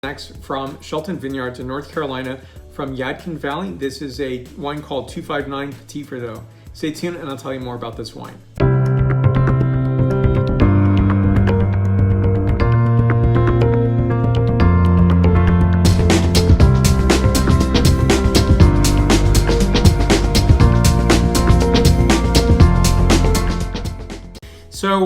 Next, from Shelton Vineyards in North Carolina, from Yadkin Valley, this is a wine called 259 Petit Verdot. Stay tuned and I'll tell you more about this wine. So,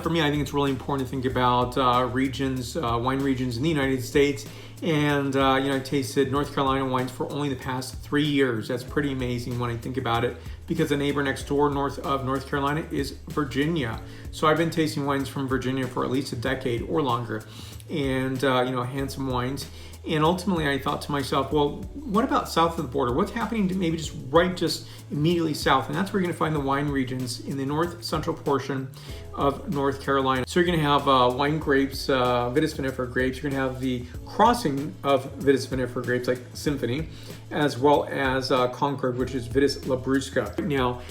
for me, I think it's really important to think about regions, wine regions in the United States. And, I tasted North Carolina wines for only the past 3 years. That's pretty amazing when I think about it, because the neighbor next door north of North Carolina is Virginia. So I've been tasting wines from Virginia for at least a decade or longer. And, handsome wines. And ultimately, I thought to myself, well, what about south of the border? What's happening to maybe just immediately south? And that's where you're going to find the wine regions in the north central portion of North Carolina. So you're going to have wine grapes, Vitis vinifera grapes. You're going to have the crossing of Vitis vinifera grapes like Symphony, as well as Concord, which is Vitis labrusca. Now,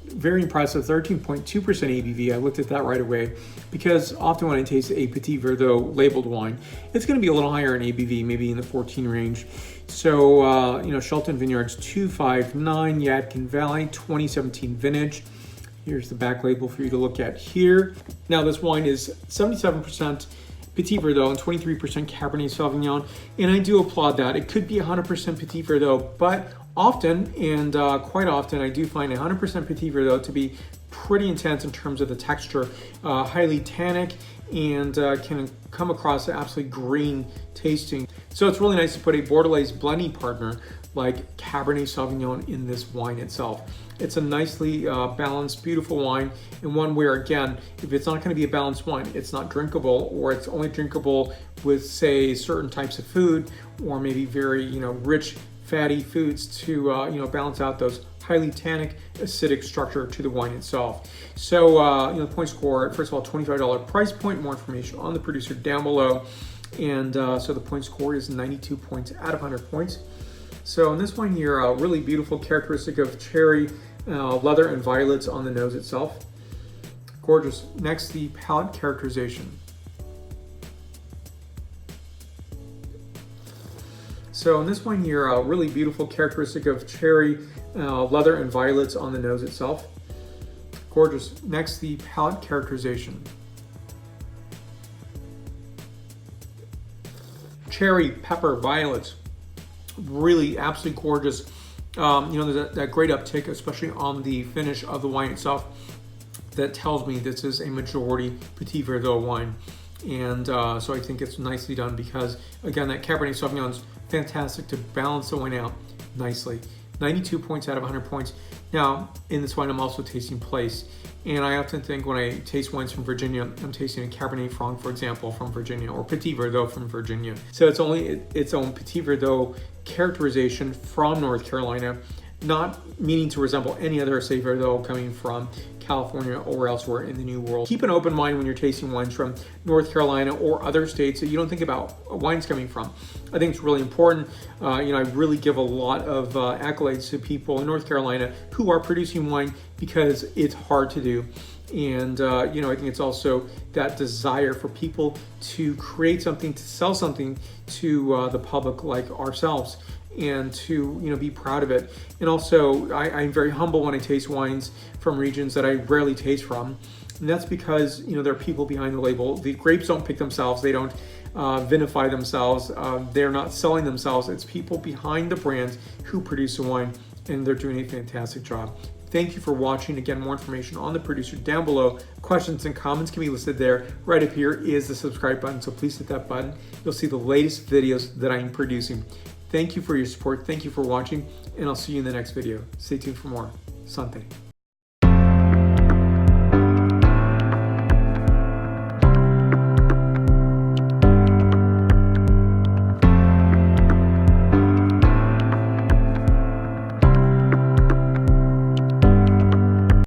very impressive, 13.2% ABV. I looked at that right away because often when I taste a Petit Verdot labeled wine, it's going to be a little higher in ABV, maybe in the 14 range. So, Shelton Vineyards 259, Yadkin Valley, 2017 vintage. Here's the back label for you to look at here. Now, this wine is 77% Petit Verdot and 23% Cabernet Sauvignon, and I do applaud that. It could be 100% Petit Verdot, but often, and quite often, I do find 100% Petit Verdot to be pretty intense in terms of the texture, highly tannic, and can come across absolutely green tasting. So it's really nice to put a Bordelaise blending partner like Cabernet Sauvignon in this wine itself. It's a nicely balanced, beautiful wine, and one where, again, if it's not going to be a balanced wine, it's not drinkable, or it's only drinkable with, say, certain types of food, or maybe very, rich, fatty foods to, balance out those highly tannic, acidic structure to the wine itself. So, the point score, first of all, $25 price point. More information on the producer down below. And so the point score is 92 points out of 100 points. So in this wine here, a really beautiful characteristic of cherry, leather, and violets on the nose itself. Gorgeous. Next, the palate characterization. So in this wine here, a really beautiful characteristic of cherry, leather, and violets on the nose itself. Gorgeous. Next, the palate characterization. Cherry, pepper, violets. Really absolutely gorgeous. There's that great uptick, especially on the finish of the wine itself, that tells me this is a majority Petit Verdot wine. And so I think it's nicely done because, again, that Cabernet Sauvignon's fantastic to balance the wine out nicely. 92 points out of 100 points. Now, in this wine, I'm also tasting place. And I often think when I taste wines from Virginia, I'm tasting a Cabernet Franc, for example, from Virginia, or Petit Verdot from Virginia. So it's only its own Petit Verdot characterization from North Carolina, not meaning to resemble any other, say, Verdot coming from California or elsewhere in the New World. Keep an open mind when you're tasting wines from North Carolina or other states that you don't think about wines coming from. I think it's really important. I really give a lot of accolades to people in North Carolina who are producing wine because it's hard to do. And, I think it's also that desire for people to create something, to sell something to the public like ourselves, and to be proud of it. And also, I'm very humble when I taste wines from regions that I rarely taste from. And that's because, there are people behind the label. The grapes don't pick themselves. They don't vinify themselves. They're not selling themselves. It's people behind the brands who produce the wine, and they're doing a fantastic job. Thank you for watching. Again, more information on the producer down below. Questions and comments can be listed there. Right up here is the subscribe button, so please hit that button. You'll see the latest videos that I'm producing. Thank you for your support. Thank you for watching, and I'll see you in the next video. Stay tuned for more. Santé.